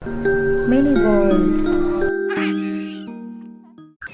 Mini world.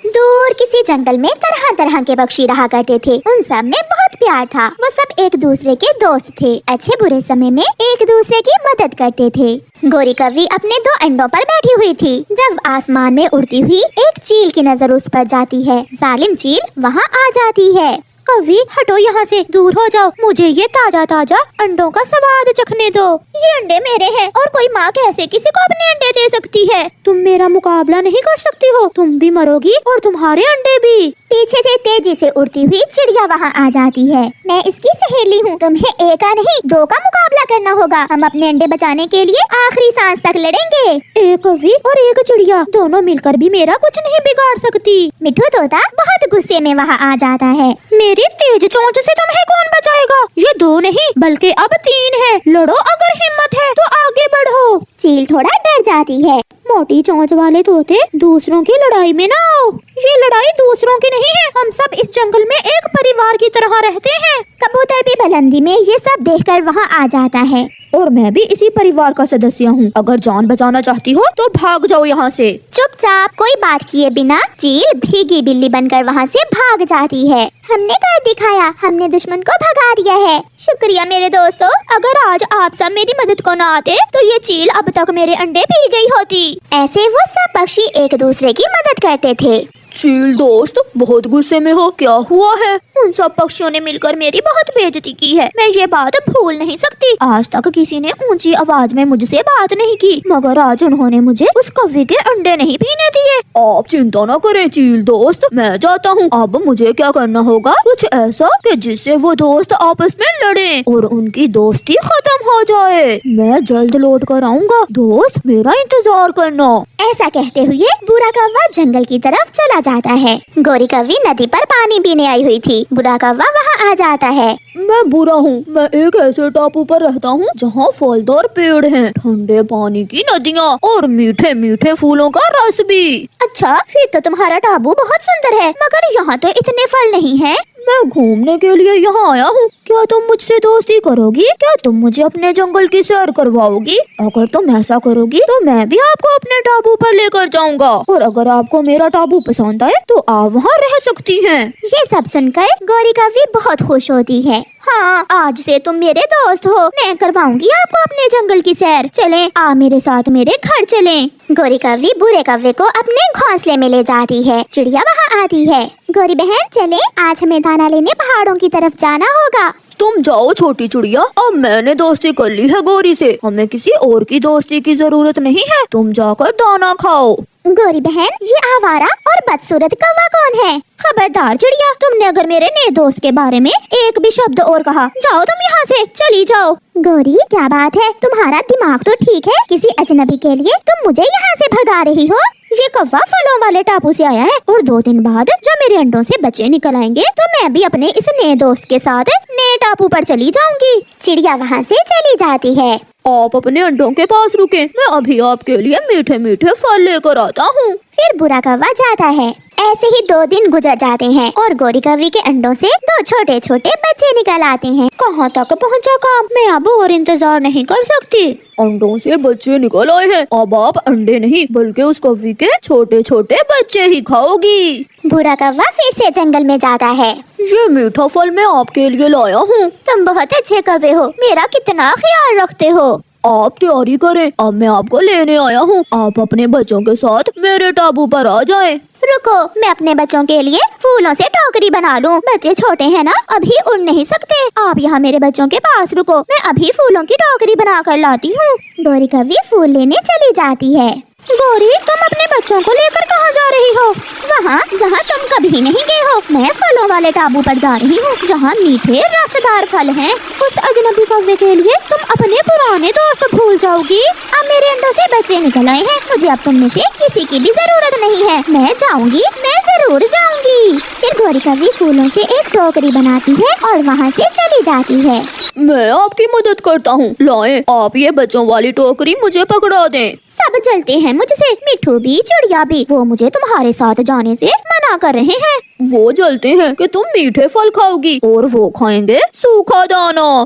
दूर किसी जंगल में तरह तरह के पक्षी रहा करते थे। उन सब में बहुत प्यार था। वो सब एक दूसरे के दोस्त थे। अच्छे बुरे समय में एक दूसरे की मदद करते थे। गोरी कौवी अपने 2 अंडों पर बैठी हुई थी जब आसमान में उड़ती हुई एक चील की नजर उस पर जाती है। जालिम चील वहाँ आ जाती है। कौवी, हटो यहाँ से, दूर हो जाओ। मुझे ये ताजा ताजा अंडों का स्वाद चखने दो। ये अंडे मेरे हैं और कोई माँ कैसे किसी को अपने अंडे दे सकती है? तुम मेरा मुकाबला नहीं कर सकती हो। तुम भी मरोगी और तुम्हारे अंडे भी। पीछे से तेजी से उड़ती हुई चिड़िया वहाँ आ जाती है। मैं इसकी सहेली हूँ। तुम्हें 1 का नहीं 2 का मुकाबला करना होगा। हम अपने अंडे बचाने के लिए आखिरी सांस तक लड़ेंगे। एक कौवी और एक चिड़िया दोनों मिलकर भी मेरा कुछ नहीं बिगाड़ सकती। मिठू तोता बहुत गुस्से में वहाँ आ जाता है। मेरी तेज चोंच से तुम्हें कौन बचाएगा? ये 2 नहीं बल्कि अब 3 है। लड़ो, अगर हिम्मत है तो आगे बढ़ो। चील थोड़ा डर जाती है। मोटी चोंच वाले तोते, दूसरों की लड़ाई में ना आओ। ये लड़ाई दूसरों की नहीं है। हम सब इस जंगल में एक परिवार की तरह रहते हैं। कबूतर भी बुलंदी में ये सब देखकर वहाँ आ जाता है। और मैं भी इसी परिवार का सदस्य हूँ। अगर जान बचाना चाहती हो तो भाग जाओ यहाँ से। चुपचाप कोई बात किए बिना चील भीगी बिल्ली बनकर वहाँ से भाग जाती है। हमने कर दिखाया, हमने दुश्मन को भगा दिया है। शुक्रिया मेरे दोस्तों। अगर आज आप सब मेरी मदद को न आते तो ये चील अब तक मेरे अंडे पी गई होती। ऐसे वो सब पक्षी एक दूसरे की मदद करते थे। चील दोस्त, बहुत गुस्से में हो, क्या हुआ है? उन सब पक्षियों ने मिलकर मेरी बहुत बेइज्जती की है। मैं ये बात भूल नहीं सकती। आज तक किसी ने ऊंची आवाज में मुझसे बात नहीं की, मगर आज उन्होंने मुझे उस कौवे के अंडे नहीं पीने दिए। आप चिंता न करें चील दोस्त, मैं जाता हूँ। अब मुझे क्या करना होगा? कुछ ऐसा कि जिससे वो दोस्त आपस में लड़े और उनकी दोस्ती खत्म हो जाए। मैं जल्द लौट कर आऊँगा। दोस्त, मेरा इंतजार करना। ऐसा कहते हुए बुरा कौवा जंगल की तरफ चला जाता है। गोरी कौवी नदी पर पानी पीने आई हुई थी। बुरा कौवा वहाँ आ जाता है। मैं बुरा हूँ। मैं एक ऐसे टापू पर रहता हूँ जहाँ फलदार पेड़ हैं, ठंडे पानी की नदियाँ और मीठे मीठे फूलों का रस भी। अच्छा, फिर तो तुम्हारा टापू बहुत सुंदर है, मगर यहाँ तो इतने फल नहीं हैं। मैं घूमने के लिए यहाँ आया हूँ। क्या तुम मुझसे दोस्ती करोगी? क्या तुम मुझे अपने जंगल की सैर करवाओगी? अगर तुम ऐसा करोगी तो मैं भी आपको अपने टापू पर लेकर जाऊँगा। और अगर आपको मेरा टापू पसंद आए तो आप वहाँ रह सकती हैं। ये सब सुनकर गोरी कौवी बहुत खुश होती है। हाँ, आज से तुम मेरे दोस्त हो। मैं करवाऊंगी आपको अपने जंगल की सैर। चलें, आप मेरे साथ मेरे घर चलें। गोरी कौवी बुरे कौवे को अपने घोंसले में ले जाती है। चिड़िया वहाँ आती है। गोरी बहन, चलें, आज हमें दाना लेने पहाड़ों की तरफ जाना होगा। तुम जाओ छोटी चिड़िया, अब मैंने दोस्ती कर ली है गोरी से। हमें किसी और की दोस्ती की जरूरत नहीं है। तुम जाकर दाना खाओ। गोरी बहन, ये आवारा और बदसूरत कौवा कौन है? खबरदार चिड़िया, तुमने अगर मेरे नए दोस्त के बारे में एक भी शब्द और कहा, जाओ तुम यहाँ से, चली जाओ। गोरी, क्या बात है? तुम्हारा दिमाग तो ठीक है। किसी अजनबी के लिए तुम मुझे यहाँ से भगा रही हो? ये कौवा फलों वाले टापू से आया है और 2 दिन बाद जब मेरे अंडों से बच्चे निकल आएंगे तो मैं भी अपने इस नए दोस्त के साथ नए टापू पर चली जाऊंगी। चिड़िया वहाँ से चली जाती है। आप अपने अंडों के पास रुके, मैं अभी आपके लिए मीठे मीठे फल लेकर आता हूँ। फिर बुरा कौवा जाता है। ऐसे ही 2 दिन गुजर जाते हैं और गोरी कौवी के अंडों से 2 छोटे छोटे बच्चे निकल आते हैं। कहाँ तक पहुँचा काम? मैं अब और इंतजार नहीं कर सकती। अंडों से बच्चे निकल आए हैं। अब आप अंडे नहीं बल्कि उस कौवी के छोटे छोटे बच्चे ही खाओगी। बुरा कौवा फिर से जंगल में जाता है। ये मीठा फल मैं आपके लिए लाया हूँ। तुम बहुत अच्छे कौवे हो, मेरा कितना ख्याल रखते हो। आप तैयारी करें, अब मैं आपको लेने आया हूँ। आप अपने बच्चों के साथ मेरे टापू पर आ जाएं। रुको, मैं अपने बच्चों के लिए फूलों से टोकरी बना लूं। बच्चे छोटे हैं ना, अभी उड़ नहीं सकते। आप यहाँ मेरे बच्चों के पास रुको, मैं अभी फूलों की टोकरी बना कर लाती हूँ। गोरी कौवी फूल लेने चली जाती है। गोरी, तुम अपने बच्चों को लेकर कहाँ जा रही हो? वहाँ जहाँ तुम कभी नहीं गए हो। मैं फलों वाले टापू पर जा रही हूँ जहाँ मीठे रसदार फल हैं। उस अजनबी कौवे के लिए तुम अपने पुराने दोस्त भूल जाओगी। अब मेरे अंडों से बच्चे निकल आए हैं। मुझे अब तुम में से किसी की भी जरूरत नहीं है। मैं जाऊँगी, मैं जरूर जाऊँगी। फिर गोरी कौवी फूलों से एक टोकरी बनाती है और वहाँ से चली जाती है। मैं आपकी मदद करता हूँ। लाएं, आप ये बच्चों वाली टोकरी मुझे पकड़ा दें। सब जलते हैं मुझसे, मिठू भी चिड़िया भी। वो मुझे तुम्हारे साथ जाने से मना कर रहे हैं। वो जलते हैं कि तुम मीठे फल खाओगी और वो खाएंगे सूखा दाना।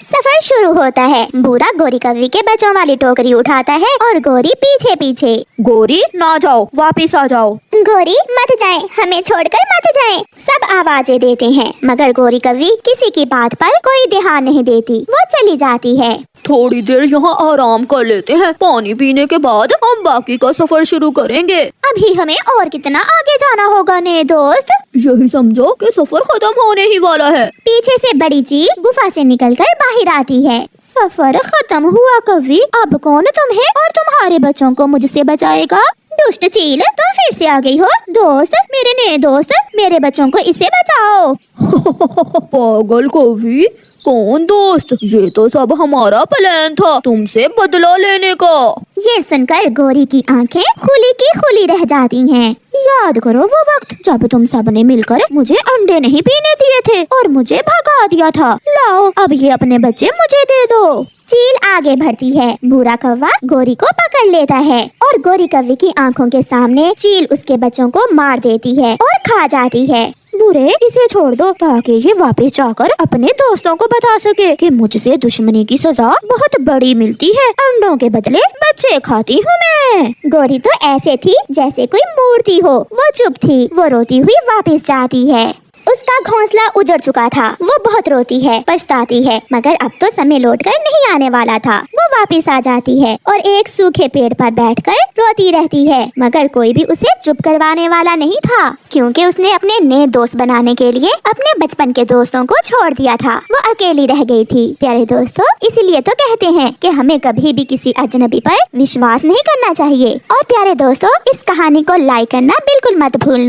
सफर शुरू होता है। भूरा गोरी कौवी के बच्चों वाली टोकरी उठाता है और गोरी पीछे पीछे। गोरी ना जाओ, वापिस आ जाओ। गोरी मत जाए, हमें छोड़कर मत जाए। सब आवाजें देते हैं मगर गोरी कौवी किसी की बात पर कोई ध्यान नहीं देती। वो चली जाती है। थोड़ी देर यहाँ आराम कर लेते हैं, पानी पीने के बाद हम बाकी का सफर शुरू करेंगे। अभी हमें और कितना आगे जाना होगा ने दोस्त? यही समझो कि सफर खत्म होने ही वाला है। पीछे से बड़ी चील गुफा से निकलकर बाहर आती है। सफर खत्म हुआ कौवी, अब कौन तुम्हें और तुम्हारे बच्चों को मुझसे बचाएगा? दुष्ट चील, तुम फिर से आ गई हो। दोस्त, मेरे नए दोस्त, मेरे बच्चों को इससे बचाओ। पागल कौवी, कौन दोस्त? ये तो सब हमारा प्लान था तुमसे बदला लेने का। ये सुनकर गोरी की आंखें खुली की खुली रह जाती हैं। याद करो वो वक्त जब तुम सबने मिलकर मुझे अंडे नहीं पीने दिए थे और मुझे भगा दिया था। लाओ, अब ये अपने बच्चे मुझे दे दो। चील आगे बढ़ती है। भूरा कौवा गोरी को पकड़ लेता है और गोरी कौवी की आंखों के सामने चील उसके बच्चों को मार देती है और खा जाती है। बुरे, इसे छोड़ दो ताकि ये वापस जाकर अपने दोस्तों को बता सके कि मुझसे दुश्मनी की सजा बहुत बड़ी मिलती है। अंडों के बदले बच्चे खाती हूँ मैं। गोरी तो ऐसे थी जैसे कोई मूर्ति हो। वो चुप थी। वो रोती हुई वापस जाती है। उसका घोंसला उजड़ चुका था। वो बहुत रोती है, पछताती है, मगर अब तो समय लौटकर नहीं आने वाला था। वो वापस आ जाती है और एक सूखे पेड़ पर बैठकर रोती रहती है, मगर कोई भी उसे चुप करवाने वाला नहीं था, क्योंकि उसने अपने नए दोस्त बनाने के लिए अपने बचपन के दोस्तों को छोड़ दिया था। वो अकेली रह गई थी। प्यारे दोस्तों, इसीलिए तो कहते हैं कि हमें कभी भी किसी अजनबी पर विश्वास नहीं करना चाहिए। और प्यारे दोस्तों, इस कहानी को लाइक करना बिल्कुल मत भूलना।